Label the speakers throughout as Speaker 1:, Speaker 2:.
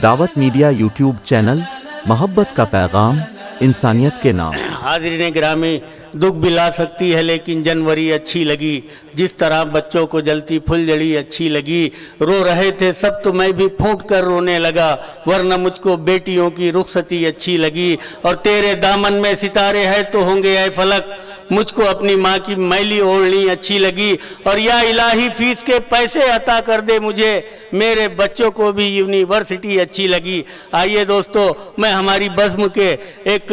Speaker 1: दावत media YouTube channel, मोहब्बत का पैगाम इंसानियत के नाम।
Speaker 2: हाज़रीन गिरामी, दुख भी ला सकती है लेकिन जनवरी अच्छी लगी। जिस तरह बच्चों को जलती फुलझड़ी अच्छी लगी। रो रहे थे सब तो मैं भी फूट कर रोने लगा, वरना मुझको बेटियों की रुखसती अच्छी लगी। और तेरे दामन में सितारे हैं तो होंगे ऐ फलक, मुझको अपनी माँ की मैली ओढ़नी अच्छी लगी। और या इलाही फीस के पैसे अता कर दे मुझे, मेरे बच्चों को भी यूनिवर्सिटी अच्छी लगी। आइए दोस्तों, मैं हमारी बज़्म के एक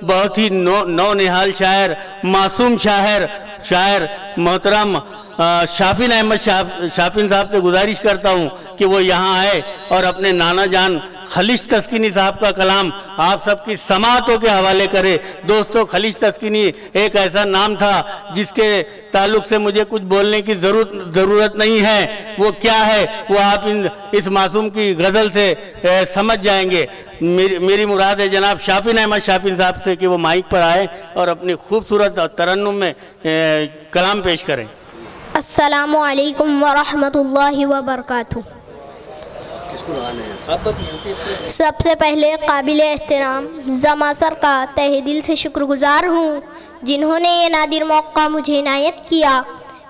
Speaker 2: बहुत ही नौनिहाल शायर, मासूम शायर मोहतरम शाफिन अहमद शाफिन साहब से गुजारिश करता हूँ कि वो यहाँ आए और अपने नाना जान खलीज तस्कीनी साहब का कलाम आप सबकी समातों के हवाले करे। दोस्तों, खलीज तस्कीनी एक ऐसा नाम था जिसके ताल्लुक से मुझे कुछ बोलने की ज़रूरत नहीं है। वो क्या है वो आप इस मासूम की गज़ल से समझ जाएंगे। मेरी मुराद है जनाब शाफिन अहमद शाफिन साहब से कि वो माइक पर आए और अपनी खूबसूरत तरन्नुम में कलाम पेश करें।
Speaker 3: अस्सलामु अलैकुम व रहमतुल्लाहि व बरकातुहू। सबसे पहले काबिल एहतराम ज़मासर का तहे दिल से शुक्रगुजार हूँ जिन्होंने ये नादिर मौका मुझे इनायत किया।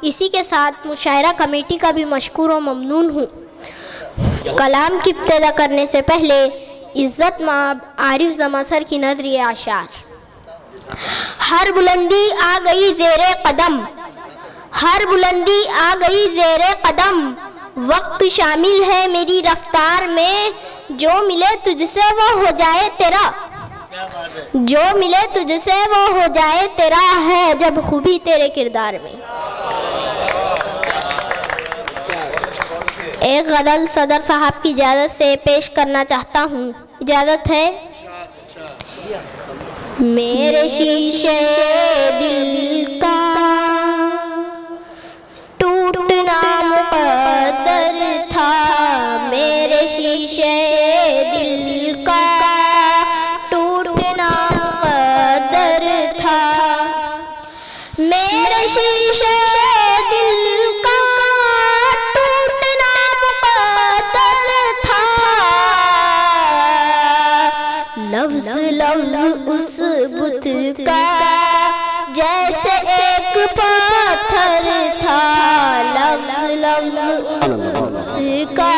Speaker 3: इसी के साथ मुशायरा कमेटी का भी मशकूर व ममनून हूँ। कलाम की इब्तिदा करने से पहले इज़्ज़त माब आरिफ ज़मासर की नज़रिए आशार। हर बुलंदी आ गई ज़ेरे कदम, हर बुलंदी आ गई ज़ेरे कदम, वक्त शामिल है मेरी रफ्तार में, जो मिले तुझसे वो हो जाए तेरा, जो मिले तुझसे वो हो जाए तेरा, है जब खूबी तेरे किरदार में। एक गज़ल सदर साहब की इजाज़त से पेश करना चाहता हूँ। इजाज़त है। मेरे शीशे दिल का टूटना मुक़द्दर था, मेरे शीशे दिल का टूटना मुक़द्दर था, मेरे शीशे दिल का टूटना मुक़द्दर था। लफ्ज़ लफ्ज़ उस बुत का जैसे एक पत्थर था, लफ्ज़ लफ्ज़ उस बुत का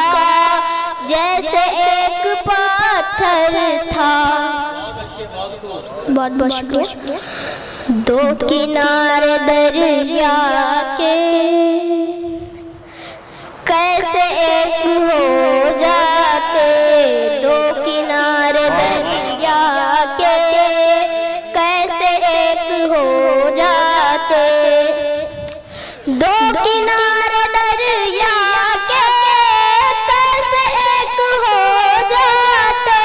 Speaker 3: जैसे एक पत्थर था। बहुत बहुत शुक्रिया। दो किनारे दरिया के कैसे एक हो जाते, दो किनारे दरिया के कैसे एक हो जाते, दो किनारे दरिया के कैसे एक हो जाते,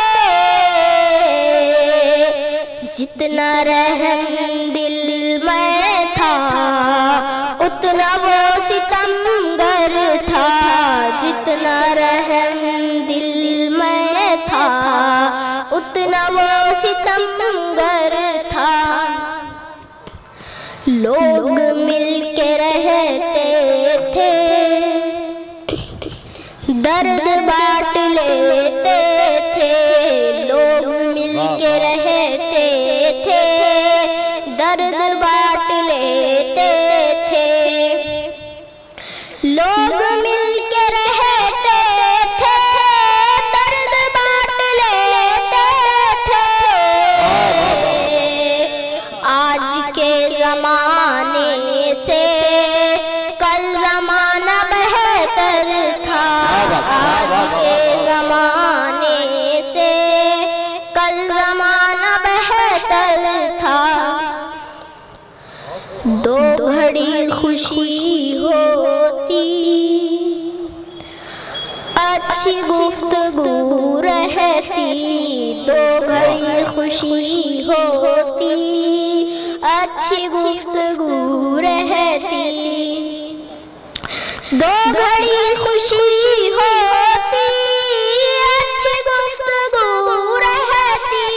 Speaker 3: जितना रहम दिल में था उतना वो सितमगर था, जितना रहम दिल में था उतना वो सितमगर था। लोग मिलके रहते थे, दर्द बांट लेते थे, लोग मिलके रहते थे, दर्द बांट लेते थे, लोग मिलके रहते थे, दर्द बांट लेते थे। आज के ज़माने से कल ज़माना बेहतर था, आज के ज़माने से कल ज़माना बेहतर था। दो घड़ी खुशी होती, अच्छी गुफ्तगू रहती, दो घड़ी खुशी होती, अच्छी गुफ्तगू रहती, दो घड़ी खुशी होती, अच्छी गुफ्तगू रहती।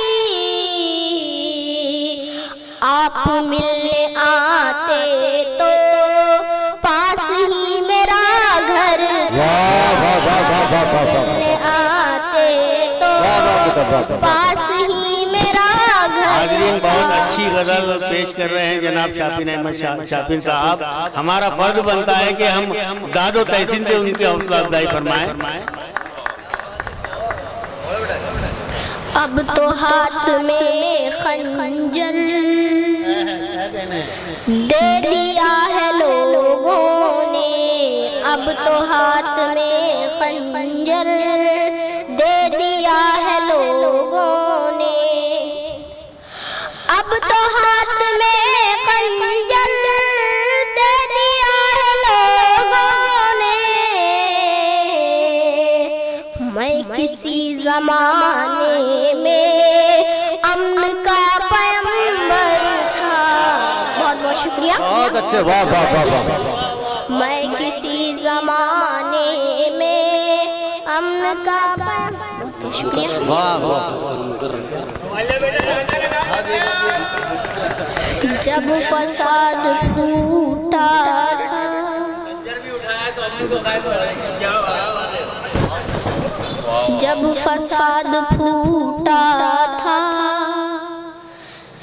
Speaker 3: आप मिलने आते तो पास ही मेरा घर था, मिलने आते पास ही मेरा घर।
Speaker 2: हाज़रीन, बहुत अच्छी गज़ल पेश कर रहे हैं जनाब शाफिन अहमद शाफिन साहब। हमारा फर्ज बनता है कि हम दादो तहसीन से उनकी हौसला अफजाई फरमाएं।
Speaker 3: अब तो हाथ में खंजर दे दिया है लोगों ने, अब तो हाथ में खंजर दे दिया है लोगों ने, अब तो हाथ में खंजर दे दिया है लोगों ने। मैं किसी ज़माने में अमन का पैगंबर था। बहुत बहुत शुक्रिया,
Speaker 4: बहुत अच्छे, वाह वाह वाह वाह।
Speaker 3: मैं किसी ज़माने में अमन का पैगंबर। बहुत शुक्रिया,
Speaker 4: वाह वाह।
Speaker 3: जब फसाद फूटा जब फसाद फूटा था,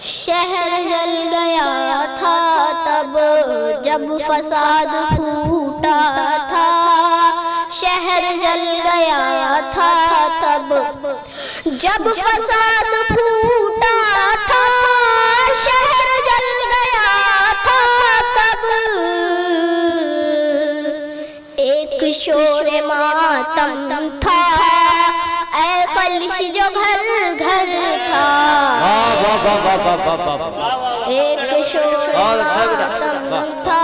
Speaker 3: शहर जल गया था तब। जब फसाद फूटा था, शहर जल गया था तब। जब फसाद फूटा था, शहर जल गया था तब। एक शोर मातम था, ऐ खलिश जो घर घर था। एक शोर मातम था,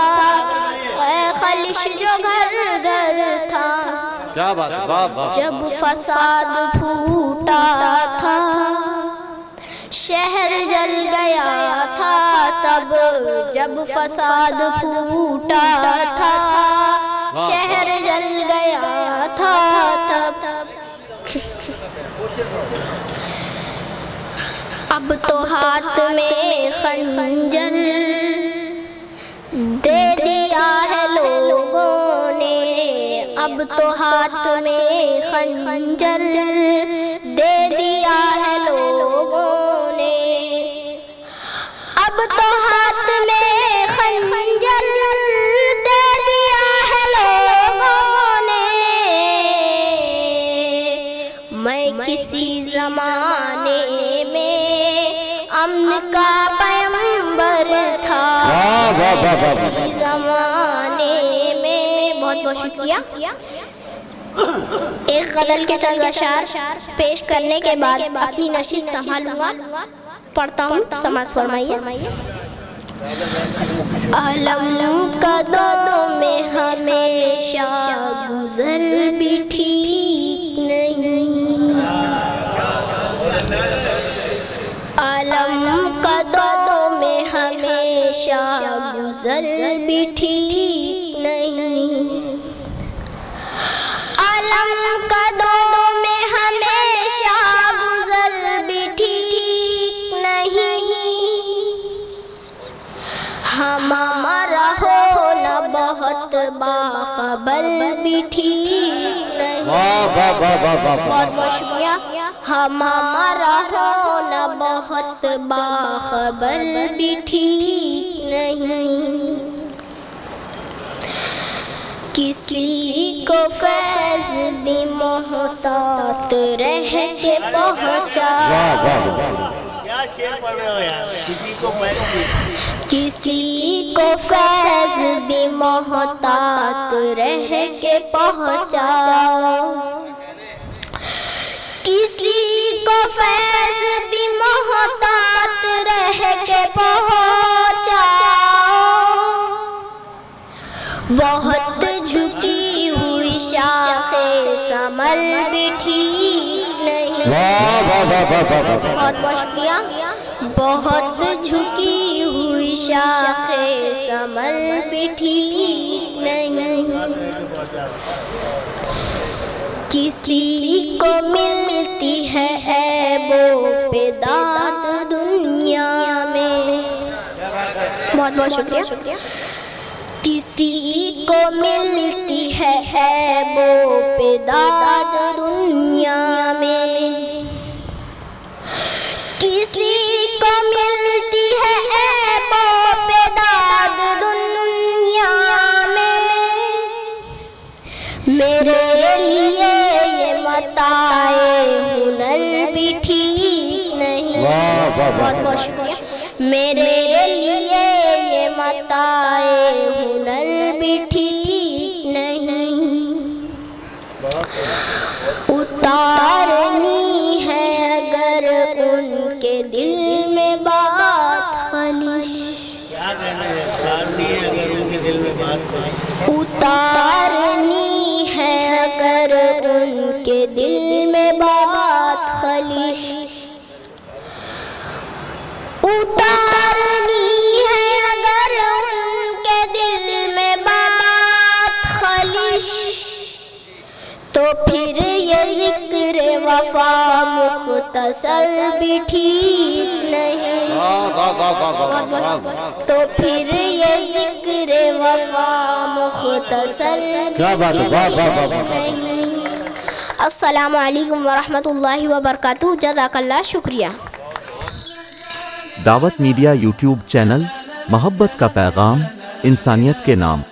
Speaker 3: ऐ खलिश जो घर घर था।
Speaker 4: क्या बात, वाह वाह।
Speaker 3: जब फसाद फूटा था, शहर जल गया था तब। जब फसाद फूटा था, शहर जल गया था तब। अब तो हाथ में खंजर दे दिया है लोगों ने, अब तो हाथ में खंजर दे दिया है लोगों ने। अब तो हाथ में खंजर दे दिया है लोगों ने। मैं किसी ज़माने में अमन का पैगंबर था। किसी ज़माने में। बहुत बहुत शुक्रिया। एक गज़ल के चंद अशार पेश करने के बाद अपनी नशीद संभालूंगा। पढ़ता हूँ, समाज फरमाइए। अलम कदों में हमेशा गुज़र भी ठीक नहीं, अलम कदों में हमेशा गुज़र भी ठीक नहीं, अलम कदों में हमेशा गुज़र भी ठीक नहीं। हमारा होना बहुत बाखबर भी ठीक नहीं। बहुत बहुत शुक्रिया। हमारा होना बहुत बाखबर भी ठीक नहीं। किसी को फैज़ भी मोहतात रह के पहुँचा, किसी को फैज़ भी मोहतात रह के पहुँचा, किसी को फैज़ भी मोहतात रह के पहुँचा। बहुत झुकी हुई शाखे समर भी ठीक नहीं। बहुत बहुत शुक्रिया। बहुत झुकी हुई शाखे समर भी ठीक नहीं। किसी को मिलती है ऐबों पे दाद दुनिया में। बहुत बहुत शुक्रिया। किसी को मिलती है ऐबों पे दाद दुनिया में, शुक्रिया। मेरे लिए ये मताए हुनर भी ठीक नहीं, उतारनी है अगर उनके दिल में बात खालिश,
Speaker 2: अगर उनके दिल में बात,
Speaker 3: उतारनी है अगर उनके दिल में बात खालिश, उतारनी है अगर उनके दिल में बात खालिश, तो फिर ये जिक्र वफा मुख्तसर भी ठीक नहीं, तो फिर ये जिक्र वफा मुख्तसर नहीं। अस्सलामु अलैकुम वरहमतुल्लाहि वबरकातुहू। जज़ाकल्लाह, शुक्रिया।
Speaker 1: दावत मीडिया यूट्यूब चैनल, मोहब्बत का पैगाम, इंसानियत के नाम।